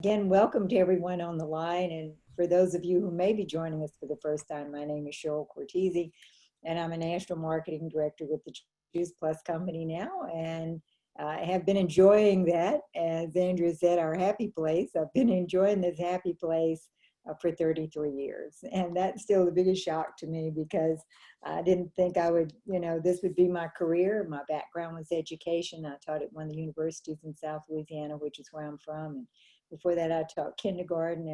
Again, welcome to everyone on the line. And for those of you who may be joining us for the first time, my name is Cheryl Cortese, and I'm a National Marketing Director with the Juice Plus Company now. And I have been enjoying that. As Andrea said, our happy place. I've been enjoying this happy place for 33 years. And that's still the biggest shock to me because I didn't think I would, this would be my career. My background was education. I taught at one of the universities in South Louisiana, which is where I'm from. And before that, I taught kindergarten,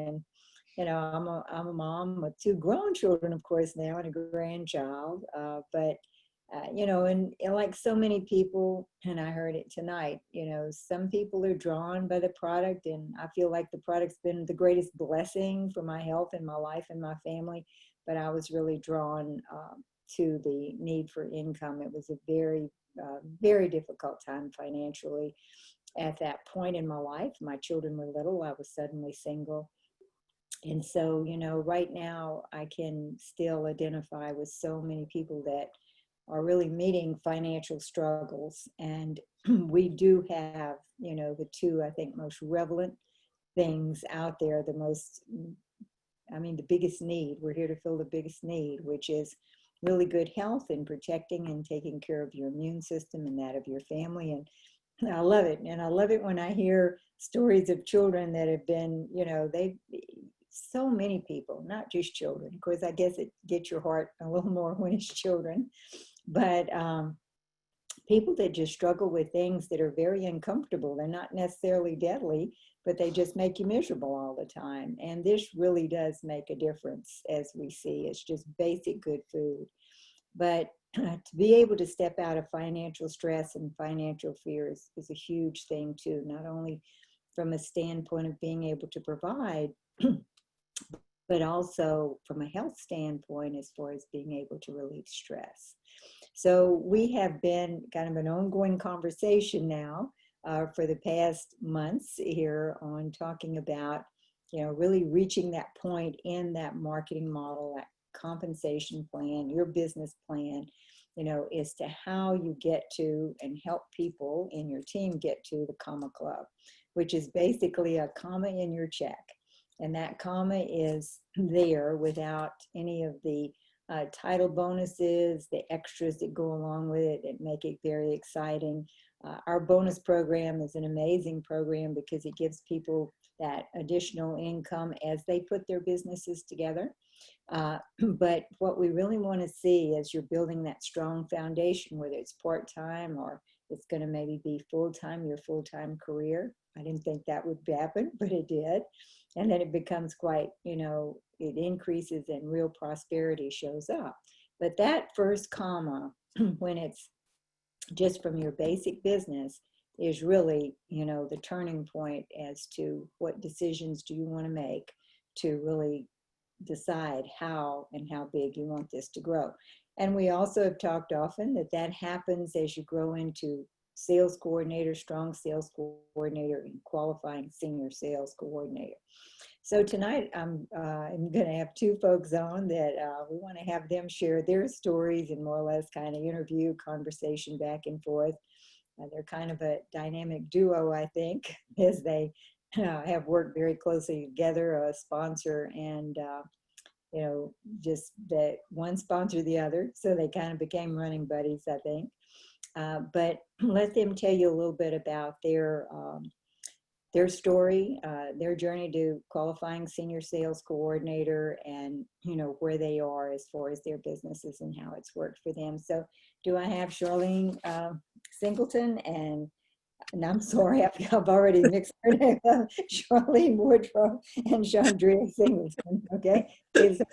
and I'm a mom with two grown children, of course, now, and a grandchild. And like so many people, and I heard it tonight, some people are drawn by the product, and I feel like the product's been the greatest blessing for my health and my life and my family. But I was really drawn to the need for income. It was a very difficult time financially. At that point in my life, my children were little. I was suddenly single. And so, right now I can still identify with so many people that are really meeting financial struggles. And we do have, the two, I think, most relevant things out there, the biggest need. We're here to fill the biggest need, which is really good health and protecting and taking care of your immune system and that of your family. And I love it. And I love it when I hear stories of children that have been, so many people, not just children. Of course, I guess it gets your heart a little more when it's children, but people that just struggle with things that are very uncomfortable. They're not necessarily deadly, but they just make you miserable all the time. And this really does make a difference, as we see. It's just basic good food. But to be able to step out of financial stress and financial fears is a huge thing too, not only from a standpoint of being able to provide, but also from a health standpoint as far as being able to relieve stress. So we have been kind of an ongoing conversation now for the past months here on talking about, really reaching that point in that marketing model, that compensation plan, your business plan, as to how you get to and help people in your team get to the comma club, which is basically a comma in your check. And that comma is there without any of the title bonuses, the extras that go along with it that make it very exciting. Our bonus program is an amazing program because it gives people that additional income as they put their businesses together. But what we really want to see as you're building that strong foundation, whether it's part-time or it's going to maybe be full-time, your full-time career. I didn't think that would happen, but it did. And then it becomes quite, it increases and real prosperity shows up. But that first comma, when it's just from your basic business, is really, the turning point as to what decisions do you want to make to really decide how and how big you want this to grow. And we also have talked often that happens as you grow into sales coordinator, strong sales coordinator, and qualifying senior sales coordinator. So tonight I'm going to have two folks on that we want to have them share their stories and more or less kind of interview, conversation back and forth. They're kind of a dynamic duo, I think, as they have worked very closely together, a sponsor and just that one sponsored the other. So they kind of became running buddies, I think. But let them tell you a little bit about their story, their journey to qualifying senior sales coordinator, and where they are as far as their businesses and how it's worked for them. So do I have Charlene Singleton and I'm sorry, I've already mixed her name up, Charlene Woodruff and Chaundria Singleton, okay?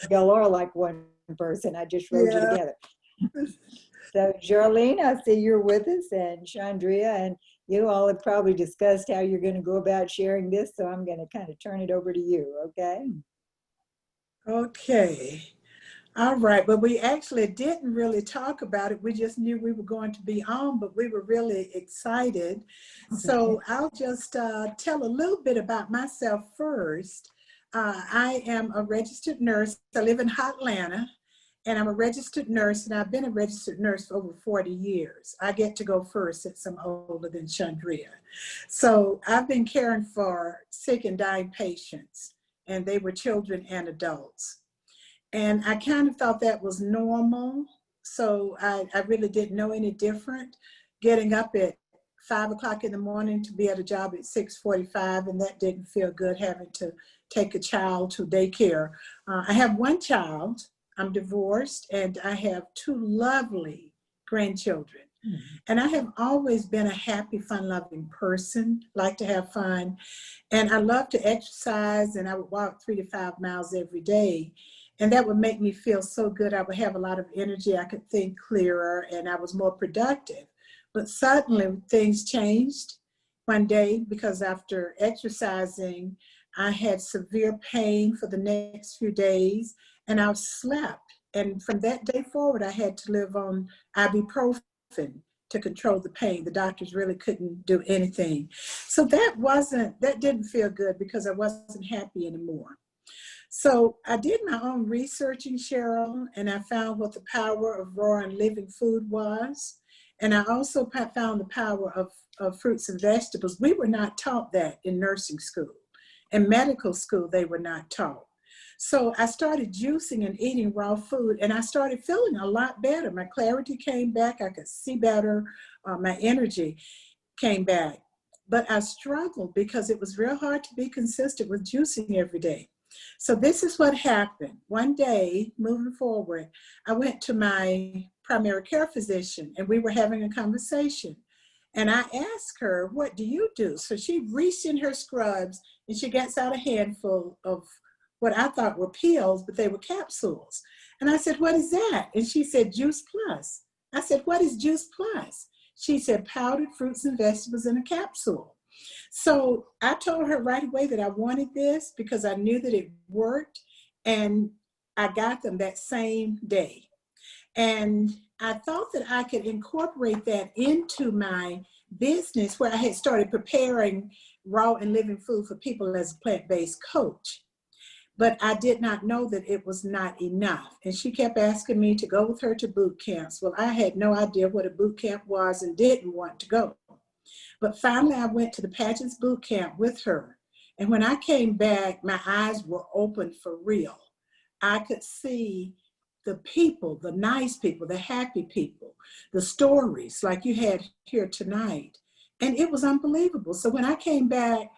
Y'all are like one person. I just wrote you together. So Charlene, I see you're with us, and Chaundria, and you all have probably discussed how you're going to go about sharing this, so I'm going to kind of turn it over to you, okay? Okay. All right. But we actually didn't really talk about it. We just knew we were going to be on, but we were really excited. So I'll just tell a little bit about myself first. I am a registered nurse. I live in Atlanta. And I'm a registered nurse, and I've been a registered nurse for over 40 years. I get to go first since I'm older than Chaundria. So I've been caring for sick and dying patients, and they were children and adults. And I kind of thought that was normal. So I really didn't know any different. Getting up at 5 o'clock in the morning to be at a job at 6:45, and that didn't feel good, having to take a child to daycare. I have one child. I'm divorced, and I have two lovely grandchildren. And I have always been a happy, fun-loving person, like to have fun. And I love to exercise, and I would walk 3 to 5 miles every day. And that would make me feel so good. I would have a lot of energy. I could think clearer, and I was more productive. But suddenly things changed one day, because after exercising, I had severe pain for the next few days, and I slept. And from that day forward, I had to live on ibuprofen to control the pain. The doctors really couldn't do anything. So that didn't feel good, because I wasn't happy anymore. So I did my own researching, Cheryl, and I found what the power of raw and living food was. And I also found the power of fruits and vegetables. We were not taught that in nursing school. In medical school, they were not taught. So I started juicing and eating raw food, and I started feeling a lot better. My clarity came back. I could see better. My energy came back. But I struggled because it was real hard to be consistent with juicing every day. So this is what happened. One day, moving forward, I went to my primary care physician, and we were having a conversation. And I asked her, "What do you do?" So she reached in her scrubs, and she gets out a handful of what I thought were pills, but they were capsules. And I said, "What is that?" And she said, "Juice Plus." I said, "What is Juice Plus?" She said, "Powdered fruits and vegetables in a capsule." So I told her right away that I wanted this, because I knew that it worked, and I got them that same day. And I thought that I could incorporate that into my business, where I had started preparing raw and living food for people as a plant-based coach. But I did not know that it was not enough. And she kept asking me to go with her to boot camps. Well, I had no idea what a boot camp was and didn't want to go. But finally, I went to the Pageants boot camp with her. And when I came back, my eyes were open for real. I could see the people, the nice people, the happy people, the stories like you had here tonight. And it was unbelievable. So when I came back,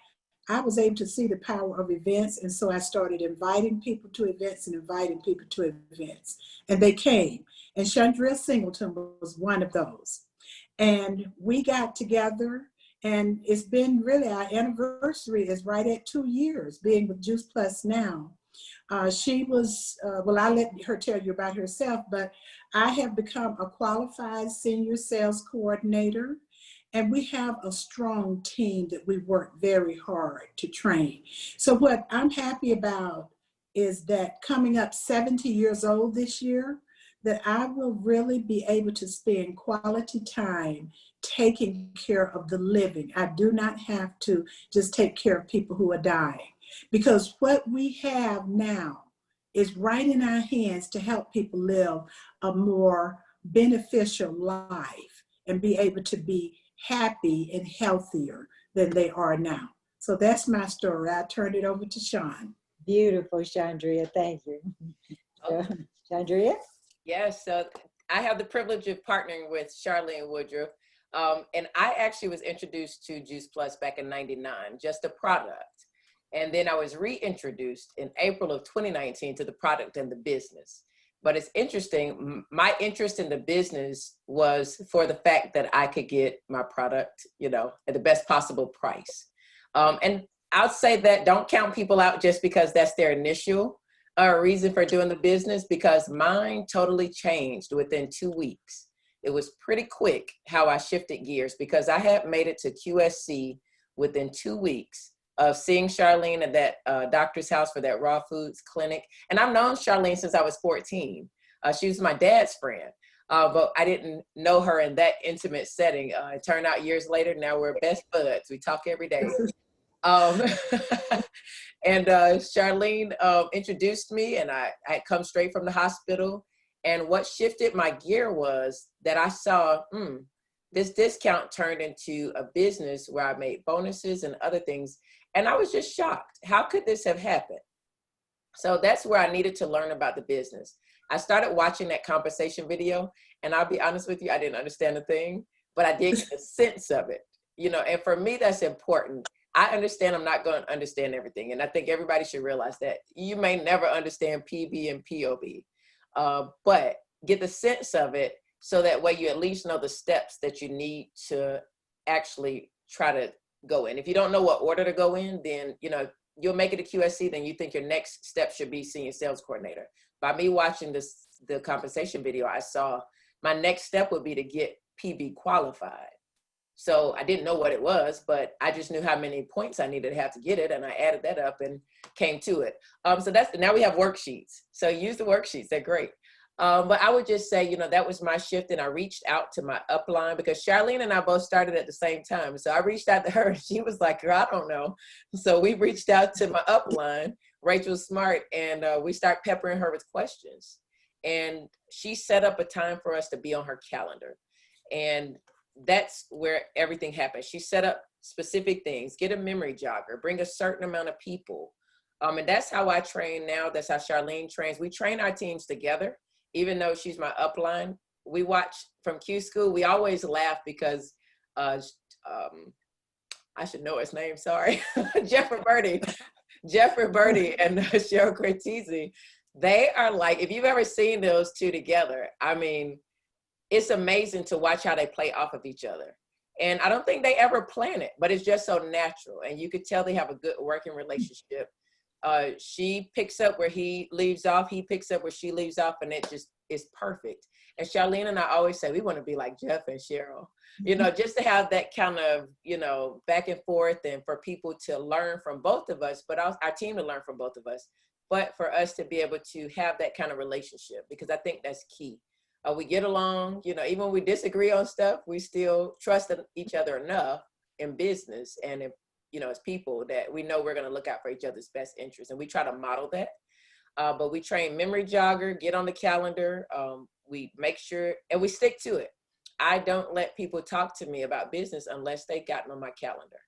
I was able to see the power of events. And so I started inviting people to events and inviting people to events. And they came. And Chaundria Singleton was one of those. And we got together, and it's been really, our anniversary is right at 2 years being with Juice Plus now. She was, well, I'll let her tell you about herself, but I have become a qualified senior sales coordinator, and we have a strong team that we work very hard to train. So what I'm happy about is that coming up 70 years old this year, that I will really be able to spend quality time taking care of the living. I do not have to just take care of people who are dying, because what we have now is right in our hands to help people live a more beneficial life and be able to be happy and healthier than they are now. So that's my story. I turn it over to Sean. Beautiful, Chaundria. Thank you. Chaundria? Yes, so I have the privilege of partnering with Charlene Woodruff. And I actually was introduced to Juice Plus back in '99, just a product. And then I was reintroduced in April of 2019 to the product and the business. But it's interesting, my interest in the business was for the fact that I could get my product, you know, at the best possible price. And I'll say that don't count people out just because that's their initial reason for doing the business, because mine totally changed within 2 weeks. It was pretty quick how I shifted gears, because I had made it to QSC within 2 weeks of seeing Charlene at that doctor's house for that raw foods clinic. And I've known Charlene since I was 14. She was my dad's friend, but I didn't know her in that intimate setting. It turned out years later, now we're best buds. We talk every day. And Charlene introduced me, and I had come straight from the hospital. And what shifted my gear was that I saw, this discount turned into a business where I made bonuses and other things. And I was just shocked. How could this have happened? So that's where I needed to learn about the business. I started watching that compensation video, and I'll be honest with you, I didn't understand a thing, but I did get a sense of it, you know, and for me, that's important. I understand I'm not going to understand everything. And I think everybody should realize that you may never understand PB and POB, but get the sense of it so that way you at least know the steps that you need to actually try to go in. If you don't know what order to go in, then, you know, you'll make it a QSC, then you think your next step should be senior sales coordinator. By me watching the compensation video, I saw my next step would be to get PB qualified. So I didn't know what it was, but I just knew how many points I needed to have to get it. And I added that up and came to it. So now we have worksheets. So use the worksheets, they're great. But I would just say, you know, that was my shift, and I reached out to my upline because Charlene and I both started at the same time. So I reached out to her and she was like, girl, I don't know. So we reached out to my upline, Rachel Smart, and we start peppering her with questions. And she set up a time for us to be on her calendar. And that's where everything happened. She set up specific things, get a memory jogger, bring a certain amount of people. And that's how I train now. That's how Charlene trains. We train our teams together. Even though she's my upline, we watch from Q School. We always laugh because I should know his name, sorry. Jeffrey Birdie and Cheryl Cortese, they are like, if you've ever seen those two together, I mean, it's amazing to watch how they play off of each other. And I don't think they ever plan it, but it's just so natural. And you could tell they have a good working relationship. She picks up where he leaves off, he picks up where she leaves off, and it just is perfect. And Charlene and I always say, we want to be like Jeff and Cheryl, you know, just to have that kind of, you know, back and forth, and for people to learn from both of us, but our team to learn from both of us, but for us to be able to have that kind of relationship, because I think that's key. We get along, you know, even when we disagree on stuff, we still trust each other enough in business and in, you know, as people, that we know we're going to look out for each other's best interests. And we try to model that. But we train memory jogger, get on the calendar. We make sure, and we stick to it. I don't let people talk to me about business unless they gotten on my calendar.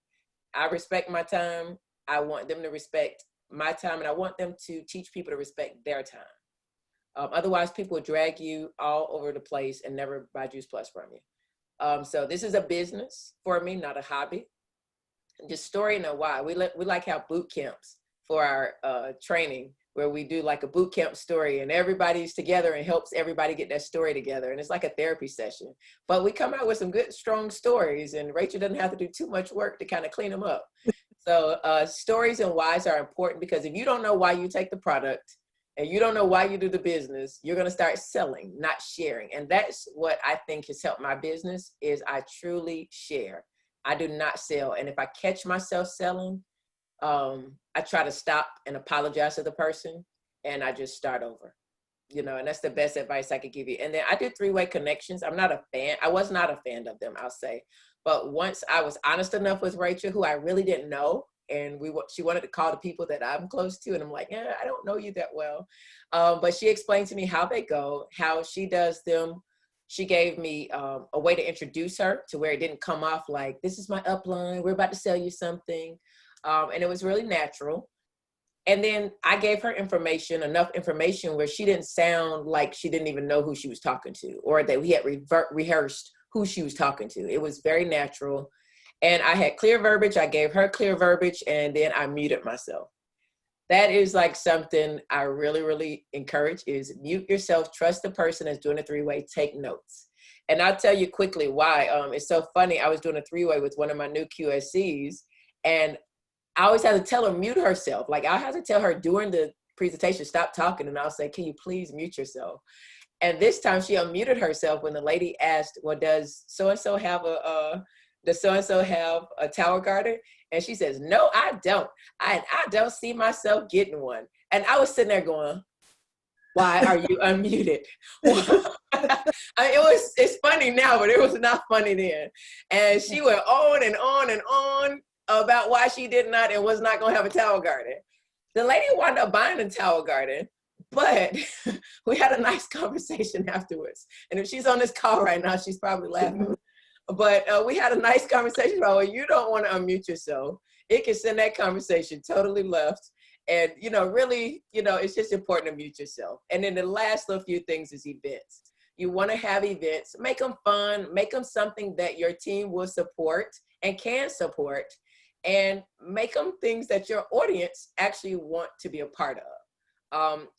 I respect my time. I want them to respect my time, and I want them to teach people to respect their time. Otherwise, people will drag you all over the place and never buy Juice Plus from you. So this is a business for me, not a hobby. Just story and a why. We like have boot camps for our training, where we do like a boot camp story and everybody's together and helps everybody get that story together. And it's like a therapy session, but we come out with some good, strong stories, and Rachel doesn't have to do too much work to kind of clean them up. So stories and whys are important, because if you don't know why you take the product and you don't know why you do the business, you're going to start selling, not sharing. And that's what I think has helped my business, is I truly share. I do not sell. And if I catch myself selling, I try to stop and apologize to the person, and I just start over, you know, and that's the best advice I could give you. And then I do three-way connections. I'm not a fan. I was not a fan of them, I'll say. But once I was honest enough with Rachel, who I really didn't know, and she wanted to call the people that I'm close to, and I'm like, I don't know you that well. But she explained to me how they go, how she does them. She gave me a way to introduce her to where it didn't come off like, this is my upline, we're about to sell you something. And it was really natural. And then I gave her information, enough information where she didn't sound like she didn't even know who she was talking to, or that we had rehearsed who she was talking to. It was very natural. And I had clear verbiage. I gave her clear verbiage, and then I muted myself. That is like something I really, really encourage, is mute yourself, trust the person that's doing a three-way, take notes. And I'll tell you quickly why. It's so funny. I was doing a three-way with one of my new QSCs, and I always had to tell her mute herself. Like, I had to tell her during the presentation, stop talking, and I'll say, can you please mute yourself? And this time she unmuted herself when the lady asked, well, does so-and-so have a tower garden? And she says, no, I don't. I don't see myself getting one. And I was sitting there going, why are you unmuted? It's funny now, but it was not funny then. And she went on and on and on about why she did not and was not going to have a tower garden. The lady wound up buying a tower garden, But we had a nice conversation afterwards. And if she's on this call right now, she's probably laughing. But we had a nice conversation about, well, you don't want to unmute yourself. It can send that conversation totally left. And, really, it's just important to mute yourself. And then the last little few things is events. You want to have events, make them fun, make them something that your team will support and can support, and make them things that your audience actually want to be a part of.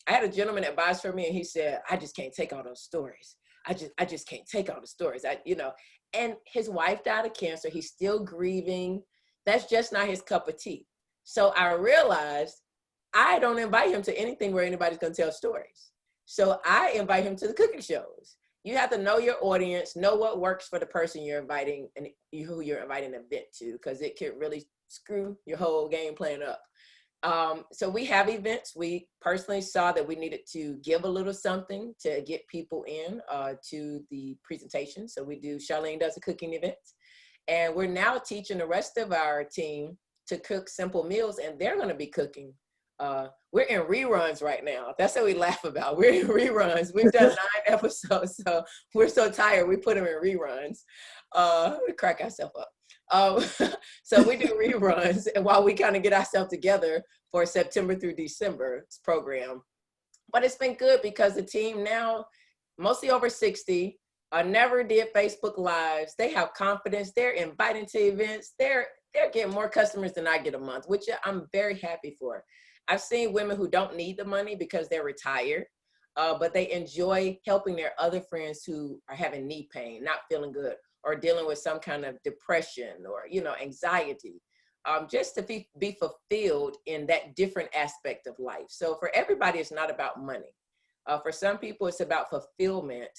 I had a gentleman that buys from me, and he said, I just can't take all those stories. I just can't take all the stories. And his wife died of cancer. He's still grieving. That's just not his cup of tea. So I realized I don't invite him to anything where anybody's going to tell stories. So I invite him to the cooking shows. You have to know your audience, know what works for the person you're inviting and who you're inviting an event to, because it can really screw your whole game plan up. So we have events. We personally saw that we needed to give a little something to get people in to the presentation. So Charlene does a cooking event, and we're now teaching the rest of our team to cook simple meals, and they're going to be cooking. We're in reruns right now. That's what we laugh about. We're in reruns. We've done 9 episodes, so we're so tired. We put them in reruns. We crack ourselves up. So we do reruns, and while we kind of get ourselves together for September through December program. But it's been good because the team now, mostly over 60, never did Facebook Lives. They have confidence. They're inviting to events. They're getting more customers than I get a month, which I'm very happy for. I've seen women who don't need the money because they're retired, but they enjoy helping their other friends who are having knee pain, not feeling good, or dealing with some kind of depression or, anxiety, just to be fulfilled in that different aspect of life. So for everybody, it's not about money. For some people, it's about fulfillment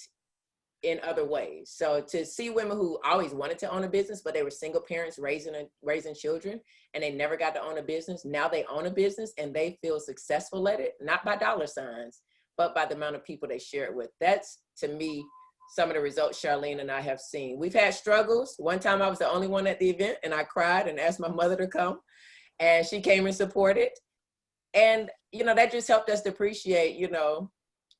in other ways. So to see women who always wanted to own a business, but they were single parents raising children, and they never got to own a business. Now they own a business and they feel successful at it, not by dollar signs, but by the amount of people they share it with. That's, to me, some of the results Charlene and I have seen. We've had struggles. One time I was the only one at the event, and I cried and asked my mother to come, and she came and supported. And, that just helped us to appreciate,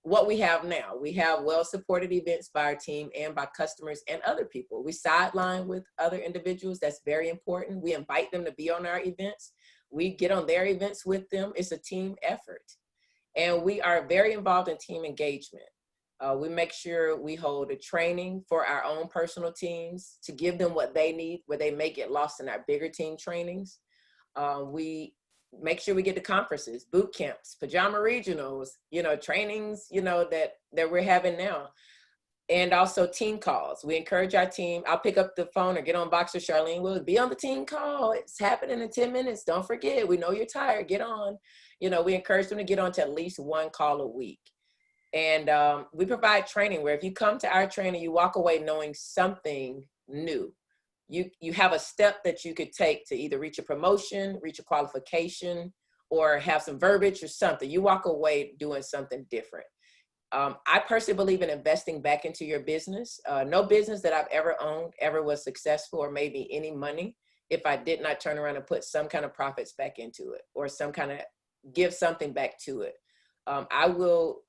what we have now. We have well-supported events by our team and by customers and other people. We sideline with other individuals. That's very important. We invite them to be on our events. We get on their events with them. It's a team effort. And we are very involved in team engagement. We make sure we hold a training for our own personal teams to give them what they need, where they may get lost in our bigger team trainings. We make sure we get to conferences, boot camps, pajama regionals, trainings, that we're having now. And also team calls. We encourage our team. I'll pick up the phone or get on Boxer. Charlene will be on the team call. It's happening in 10 minutes. Don't forget, we know you're tired. Get on. We encourage them to get on to at least 1 call a week. And we provide training where if you come to our training, you walk away knowing something new. You have a step that you could take to either reach a promotion, reach a qualification, or have some verbiage or something. You walk away doing something different. I personally believe in investing back into your business. No business that I've ever owned ever was successful or made me any money if I did not turn around and put some kind of profits back into it, or some kind of give something back to it. I will,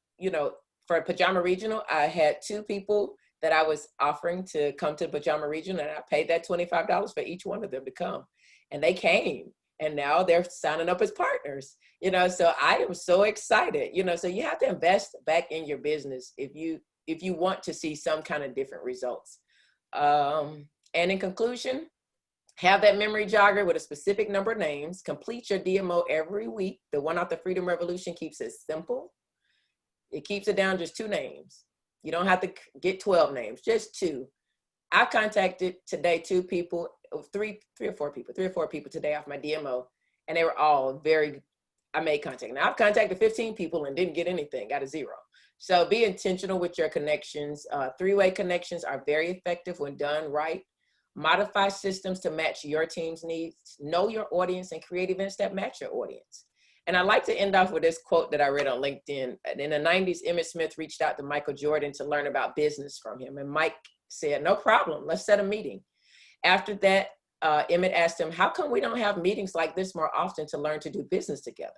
for a Pajama Regional, I had 2 people that I was offering to come to Pajama Regional, and I paid that $25 for each one of them to come. And they came, and now they're signing up as partners, so I am so excited, so you have to invest back in your business if you want to see some kind of different results. And in conclusion, have that memory jogger with a specific number of names, complete your DMO every week. The one out the Freedom Revolution keeps it simple. It keeps it down just 2 names. You don't have to get 12 names, just 2. I contacted today 2 people, 3 or 4 people today off my DMO, and they were all I made contact. Now I've contacted 15 people and didn't get anything, got a 0. So be intentional with your connections. 3-way connections are very effective when done right. Modify systems to match your team's needs. Know your audience and create events that match your audience. And I like to end off with this quote that I read on LinkedIn. In the 90s, Emmett Smith reached out to Michael Jordan to learn about business from him. And Mike said, no problem, let's set a meeting. After that, Emmett asked him, how come we don't have meetings like this more often to learn to do business together?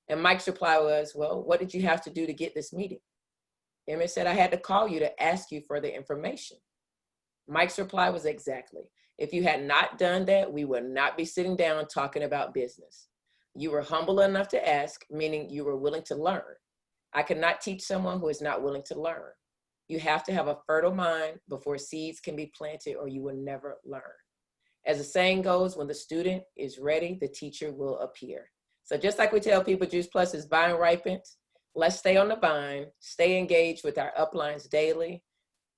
And Mike's reply was, well, what did you have to do to get this meeting? Emmett said, I had to call you to ask you for the information. Mike's reply was, exactly. If you had not done that, we would not be sitting down talking about business. You were humble enough to ask, meaning you were willing to learn. I cannot teach someone who is not willing to learn. You have to have a fertile mind before seeds can be planted, or you will never learn. As the saying goes, when the student is ready, the teacher will appear. So just like we tell people, Juice Plus is vine ripened. Let's stay on the vine, stay engaged with our uplines daily,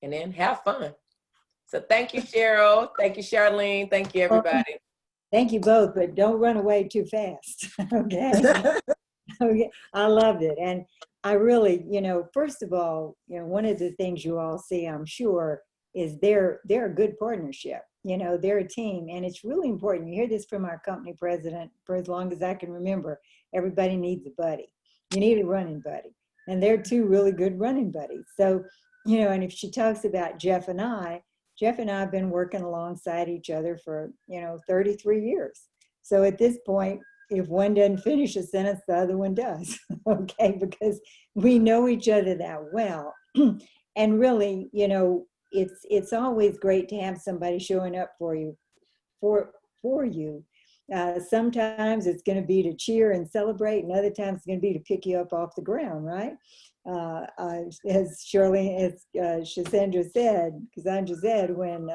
and then have fun. So thank you, Cheryl. Thank you, Charlene. Thank you, everybody. Thank you both, but don't run away too fast. Okay. Okay. I loved it. And I really, first of all, one of the things you all see, I'm sure, is they're a good partnership. They're a team, and it's really important. You hear this from our company president for as long as I can remember. Everybody needs a buddy. You need a running buddy, and they're two really good running buddies. So, and if she talks about Jeff and I have been working alongside each other for, 33 years. So at this point, if one doesn't finish a sentence, the other one does, okay? Because we know each other that well. And really, it's always great to have somebody showing up for you, for you. Sometimes it's going to be to cheer and celebrate, and other times it's going to be to pick you up off the ground, right? As Shirley, as Cassandra said, when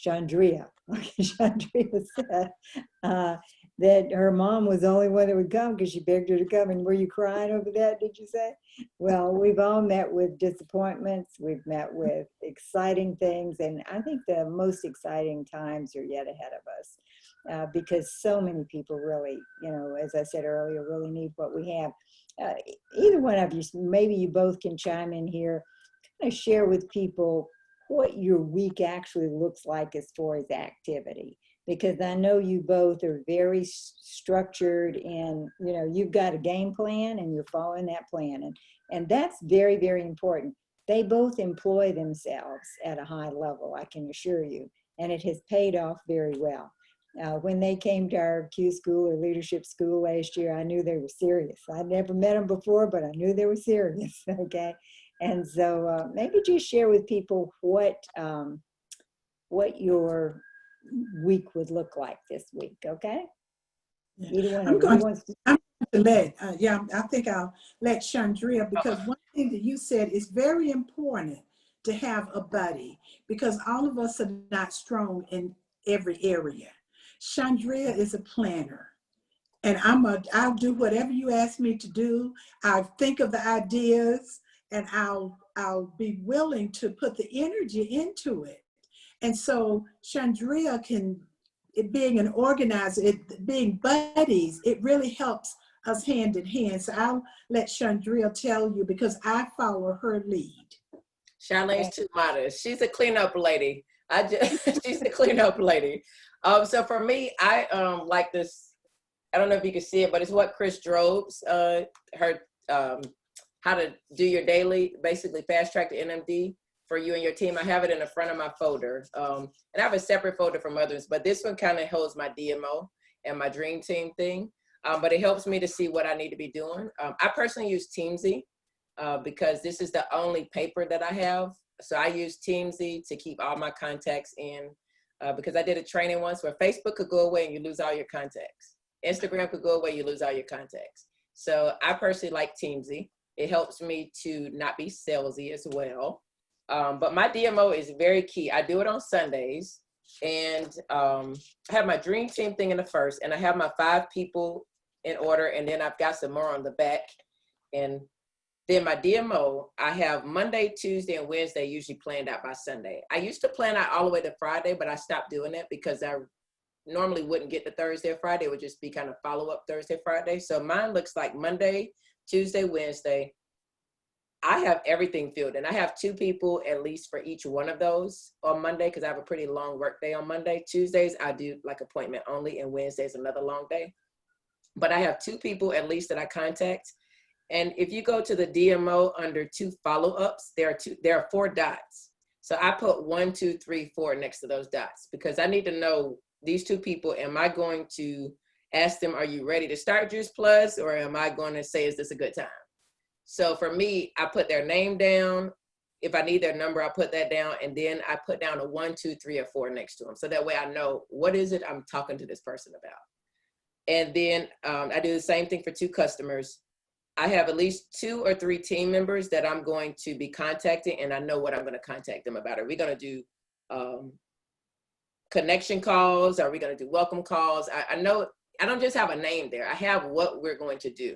Chaundria said that her mom was the only one that would come because she begged her to come. And were you crying over that, did you say? Well, we've all met with disappointments. We've met with exciting things. And I think the most exciting times are yet ahead of us because so many people really, as I said earlier, really need what we have. Either one of you, maybe you both can chime in here, kind of share with people what your week actually looks like as far as activity. Because I know you both are very structured and, you've got a game plan and you're following that plan. And that's very, very important. They both employ themselves at a high level, I can assure you. And it has paid off very well. When they came to our Q school or leadership school last year, I knew they were serious. I'd never met them before, but I knew they were serious, okay? And so maybe just share with people what your week would look like this week, okay? Either one of you wants to. I'm going to I think I'll let Chaundria, because one thing that you said is very important to have a buddy, because all of us are not strong in every area. Chaundria is a planner, and I'll do whatever you ask me to do. I'll think of the ideas, and I'll be willing to put the energy into it. And so Chaundria being an organizer, being buddies, it really helps us hand in hand. So I'll let Chaundria tell you, because I follow her lead. Charlene's too modest. She's a cleanup lady. She's a cleanup lady. So for me, I like this. I don't know if you can see it, but it's what Chris Drobe's her how to do your daily, basically fast track to NMD for you and your team. I have it in the front of my folder, and I have a separate folder from others, but this one kind of holds my DMO and my dream team thing. But it helps me to see what I need to be doing. I personally use Teamsy because this is the only paper that I have. So I use Teamsy to keep all my contacts in because I did a training once where Facebook could go away and you lose all your contacts. Instagram could go away, you lose all your contacts. So I personally like Teamsy. It helps me to not be salesy as well. But my DMO is very key. I do it on Sundays, and I have my dream team thing in the first, and I have my 5 people in order, and then I've got some more on the back. And then my DMO, I have Monday, Tuesday, and Wednesday usually planned out by Sunday. I used to plan out all the way to Friday, but I stopped doing it because I normally wouldn't get to Thursday or Friday. It would just be kind of follow-up Thursday, Friday. So mine looks like Monday, Tuesday, Wednesday. I have everything filled, and I have 2 people at least for each one of those on Monday because I have a pretty long work day on Monday. Tuesdays, I do like appointment only, and Wednesday's another long day. But I have 2 people at least that I contact. And if you go to the DMO under 2 follow-ups, there are 4 dots. So I put 1, 2, 3, 4 next to those dots because I need to know these 2 people, am I going to ask them, are you ready to start Juice Plus, or am I going to say, is this a good time? So for me, I put their name down. If I need their number, I put that down, and then I put down a 1, 2, 3, or 4 next to them. So that way I know what is it I'm talking to this person about. And then I do the same thing for 2 customers. I have at least 2 or 3 team members that I'm going to be contacting, and I know what I'm going to contact them about. Are we going to do connection calls? Are we going to do welcome calls? I know I don't just have a name there. I have what we're going to do.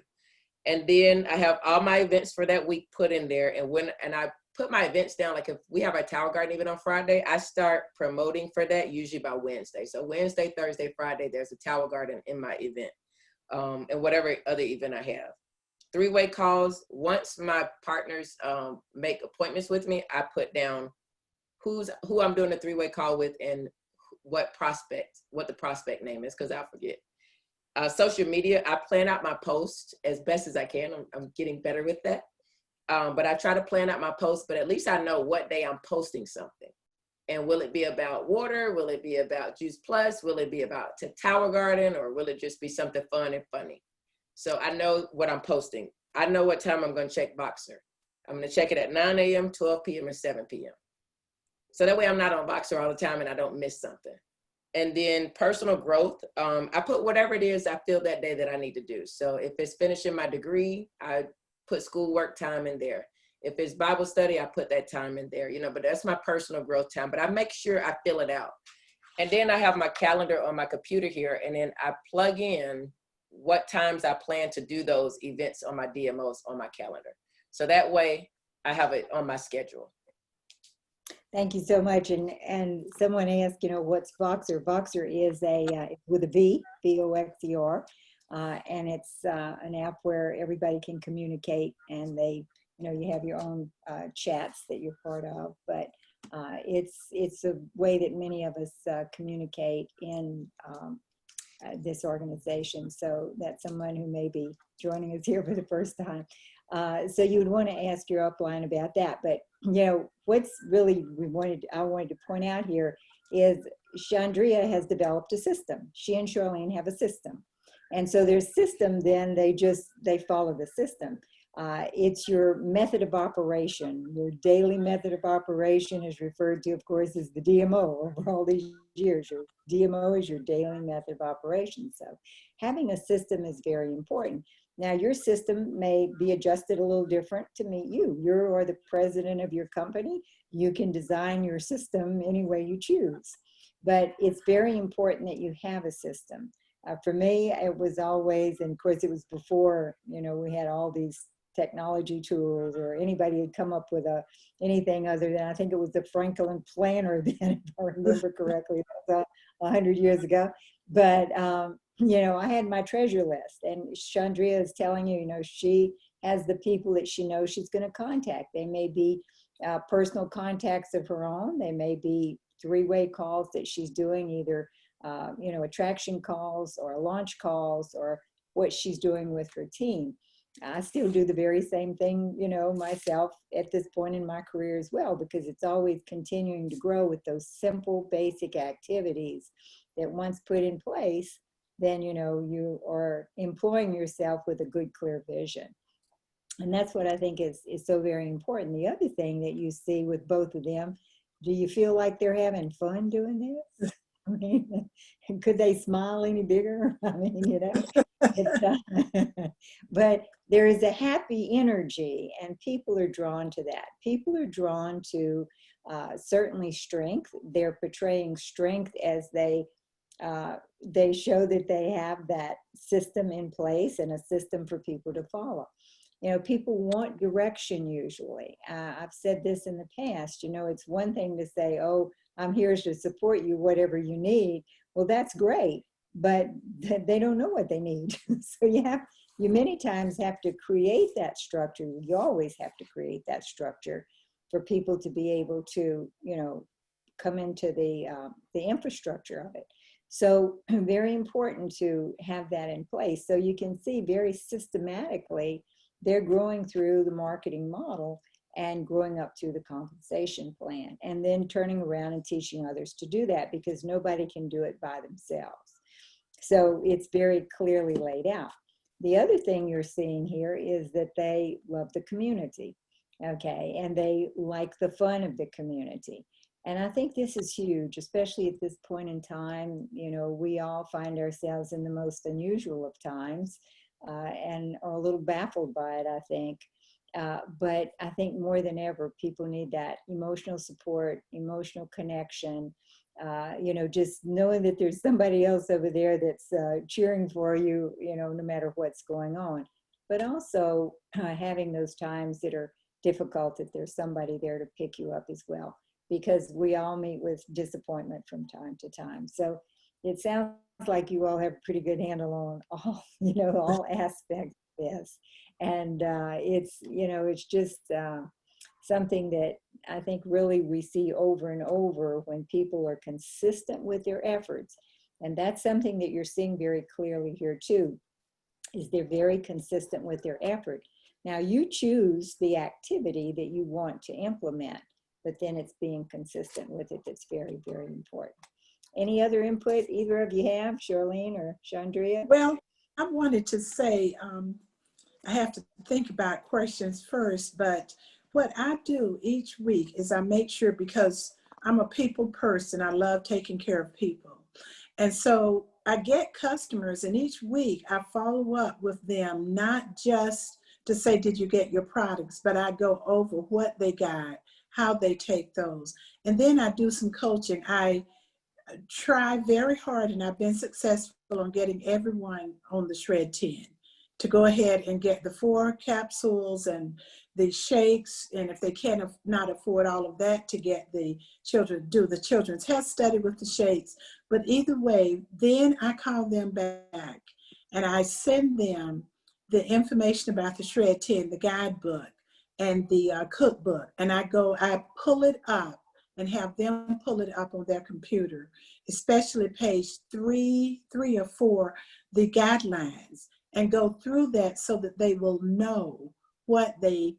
And then I have all my events for that week put in there. And I put my events down, like if we have our Tower Garden event on Friday, I start promoting for that usually by Wednesday. So Wednesday, Thursday, Friday, there's a Tower Garden in my event, and whatever other event I have. 3-way calls. Once my partners make appointments with me, I put down who I'm doing a 3-way call with and what the prospect name is, because I forget. Social media, I plan out my posts as best as I can. I'm getting better with that. But I try to plan out my posts, but at least I know what day I'm posting something. And will it be about water? Will it be about Juice Plus? Will it be about Tower Garden? Or will it just be something fun and funny? So I know what I'm posting. I know what time I'm going to check Boxer. I'm going to check it at 9 a.m., 12 p.m., and 7 p.m. So that way I'm not on Boxer all the time and I don't miss something. And then personal growth, I put whatever it is I feel that day that I need to do. So if it's finishing my degree, I put schoolwork time in there. If it's Bible study, I put that time in there, but that's my personal growth time. But I make sure I fill it out. And then I have my calendar on my computer here, and then I plug in what times I plan to do those events on my DMOs on my calendar. So that way I have it on my schedule. Thank you so much. And someone asked, what's Voxer? Voxer is with a V, V-O-X-E-R, and it's an app where everybody can communicate, and you have your own chats that you're part of, but it's a way that many of us communicate in this organization. So that's someone who may be joining us here for the first time. So you would want to ask your upline about that. But what's really I wanted to point out here is Chaundria has developed a system. She and Charlene have a system, and so their system. Then they follow the system. It's your method of operation. Your daily method of operation is referred to, of course, as the DMO over all these years. Your DMO is your daily method of operation. So having a system is very important. Now, your system may be adjusted a little different to meet you. You are the president of your company. You can design your system any way you choose. But it's very important that you have a system. For me, it was always, and of course, it was before, we had all these technology tools, or anybody had come up with anything other than, I think it was the Franklin planner then, if I remember correctly. That was 100 years ago. But I had my treasure list, and Chaundria is telling you, she has the people that she knows she's going to contact. They may be personal contacts of her own. They may be 3-way calls that she's doing, either attraction calls or launch calls, or what she's doing with her team. I still do the very same thing, myself at this point in my career as well, because it's always continuing to grow with those simple, basic activities that once put in place, then, you are employing yourself with a good, clear vision. And that's what I think is so very important. The other thing that you see with both of them, do you feel like they're having fun doing this? I mean, could they smile any bigger? I mean, but there is a happy energy, and people are drawn to that. People are drawn to certainly strength. They're portraying strength as they show that they have that system in place and a system for people to follow. People want direction usually. I've said this in the past, it's one thing to say, oh, I'm here to support you, whatever you need. Well, that's great, but they don't know what they need. So you many times have to create that structure. You always have to create that structure for people to be able to, come into the infrastructure of it. So very important to have that in place. So you can see very systematically, they're growing through the marketing model and growing up to the compensation plan, and then turning around and teaching others to do that, because nobody can do it by themselves. So it's very clearly laid out. The other thing you're seeing here is that they love the community, okay, and they like the fun of the community. And I think this is huge, especially at this point in time. You know, we all find ourselves in the most unusual of times and are a little baffled by it, I think. But I think more than ever, people need that emotional support, emotional connection, you know, just knowing that there's somebody else over there that's cheering for you, you know, no matter what's going on. But also having those times that are difficult, that there's somebody there to pick you up as well, because we all meet with disappointment from time to time. So it sounds like you all have a pretty good handle on all, you know, all aspects of this. And it's, you know, it's just something that I think really we see over and over when people are consistent with their efforts. And that's something that you're seeing very clearly here too, is they're very consistent with their effort. Now you choose the activity that you want to implement, but then it's being consistent with it that's very, very important. Any other input either of you have, Charlene or Chaundria? Well, I wanted to say, I have to think about questions first, but what I do each week is I make sure, because I'm a people person, I love taking care of people. And so I get customers, and each week I follow up with them, not just to say, did you get your products, but I go over what they got, how they take those. And then I do some coaching. I try very hard, and I've been successful on getting everyone on the Shred 10 to go ahead and get the 4 capsules and the shakes. And if they not afford all of that, to get the children, do the children's health study with the shakes. But either way, then I call them back and I send them the information about the Shred 10, the guidebook and the cookbook. And I pull it up and have them pull it up on their computer, especially page 3 or 4, the guidelines, and go through that so that they will know what they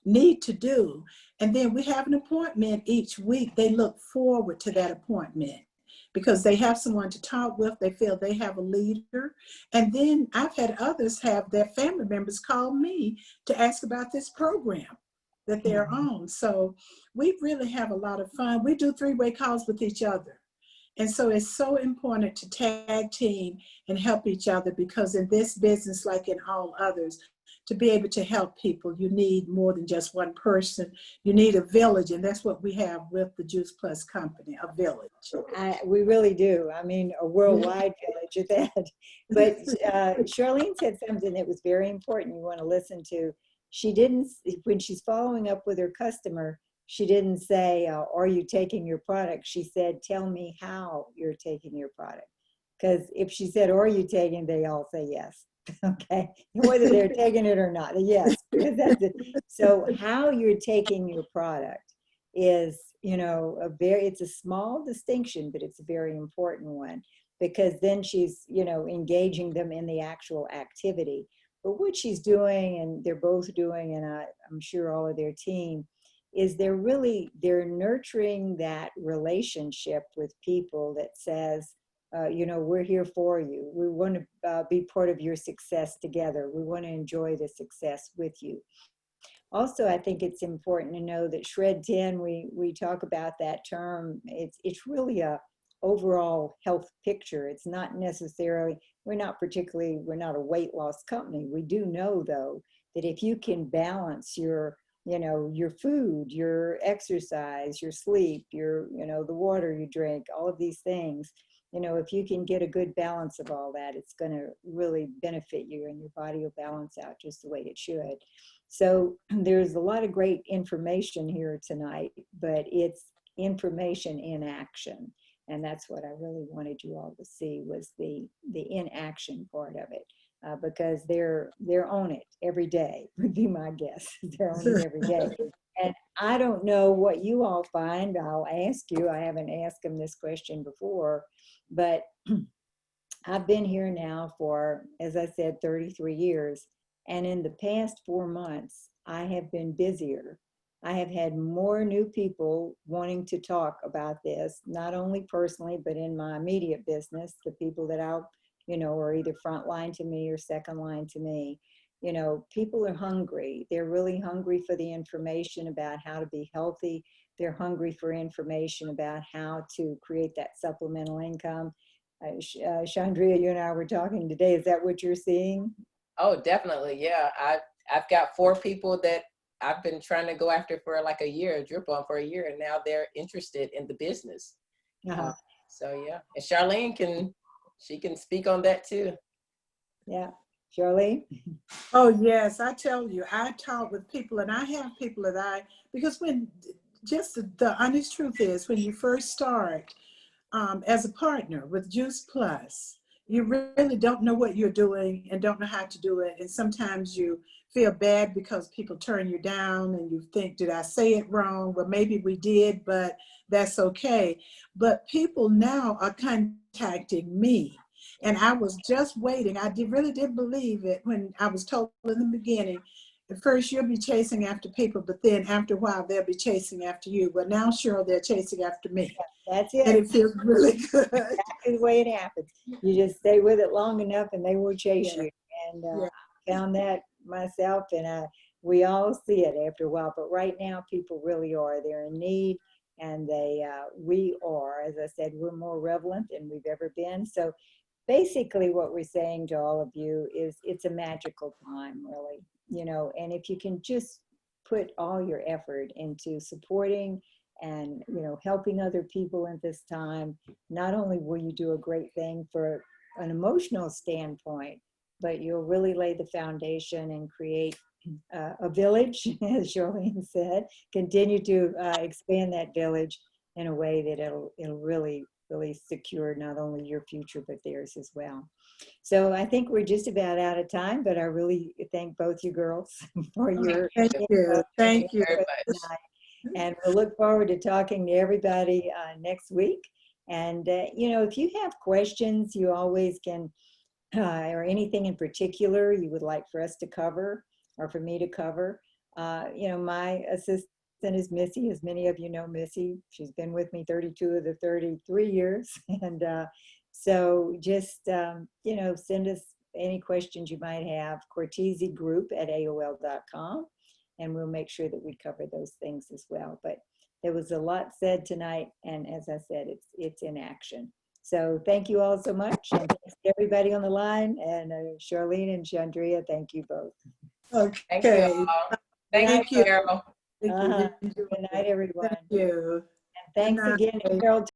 need to do. And then we have an appointment each week. They look forward to that appointment because they have someone to talk with. They feel they have a leader. And then I've had others have their family members call me to ask about this program that they're on. So we really have a lot of fun. We do 3-way calls with each other. And so it's so important to tag team and help each other, because in this business, like in all others, to be able to help people, you need more than just one person. You need a village, and that's what we have with the Juice Plus company, a village. We really do. I mean, a worldwide village at that. But Charlene said something that was very important you want to listen to. She didn't, when she's following up with her customer, she didn't say, are you taking your product? She said, tell me how you're taking your product. Because if she said, are you taking, they all say yes. Okay, whether they're taking it or not, yes, because that's it. So how you're taking your product is, you know, it's a small distinction, but it's a very important one, because then she's, you know, engaging them in the actual activity. But what she's doing, and they're both doing, and I'm sure all of their team, is they're nurturing that relationship with people that says, you know, we're here for you. We want to be part of your success together. We want to enjoy the success with you. Also, I think it's important to know that Shred 10, we talk about that term. It's really a overall health picture. It's not necessarily, we're not a weight loss company. We do know though, that if you can balance your, you know, your food, your exercise, your sleep, your, you know, the water you drink, all of these things, you know, if you can get a good balance of all that, it's going to really benefit you, and your body will balance out just the way it should. So there's a lot of great information here tonight, but it's information in action. And that's what I really wanted you all to see, was the in action part of it. Because they're on it every day, would be my guess. They're on it every day. And I don't know what you all find. I'll ask you. I haven't asked them this question before, but I've been here now for, as I said, 33 years. And in the past 4 months, I have been busier I have had more new people wanting to talk about this, not only personally, but in my immediate business, the people that I'll, are either front line to me or second line to me. People are hungry. They're really hungry for the information about how to be healthy. They're hungry for information about how to create that supplemental income. Chaundria, you and I were talking today. Is that what you're seeing? Oh, definitely. Yeah. I've got 4 people that I've been trying to go after for like a year, drip on for a year, and now they're interested in the business. So yeah, and Charlene can speak on that too. Yeah, Charlene. Oh yes, I tell you, I talk with people, and I have people that because when just the honest truth is, when you first start as a partner with Juice Plus, you really don't know what you're doing and don't know how to do it. And sometimes you feel bad because people turn you down and you think, did I say it wrong? Well, maybe we did, but that's okay. But people now are contacting me. And I was just waiting. I really did believe it when I was told in the beginning, at first you'll be chasing after people, but then after a while, they'll be chasing after you. Well, now, Cheryl, they're chasing after me. That's it. And it feels really good. Exactly the way it happens. You just stay with it long enough and they will chase you. And I found that myself, and we all see it after a while. But right now, people really are. They're in need, and we are, as I said, we're more relevant than we've ever been. So basically what we're saying to all of you is it's a magical time, really, and if you can just put all your effort into supporting and, helping other people at this time, not only will you do a great thing for an emotional standpoint, but you'll really lay the foundation and create a village, as Charlene said, continue to expand that village in a way that it'll really secure not only your future, but theirs as well. So I think we're just about out of time, but I really thank both you girls for your Thank you. And we'll look forward to talking to everybody next week. And, if you have questions, you always can, or anything in particular you would like for us to cover or for me to cover. My assistant is Missy. As many of you know Missy. She's been with me 32 of the 33 years. And so just, send us any questions you might have, cortesegroup@aol.com. And we'll make sure that we cover those things as well. But there was a lot said tonight. And as I said, it's in action. So thank you all so much. And thanks to everybody on the line. And Charlene and Chaundria, thank you both. Okay. Thank you all. Thank you, Cheryl. Good night, everyone. Thank you. And thanks again, Cheryl.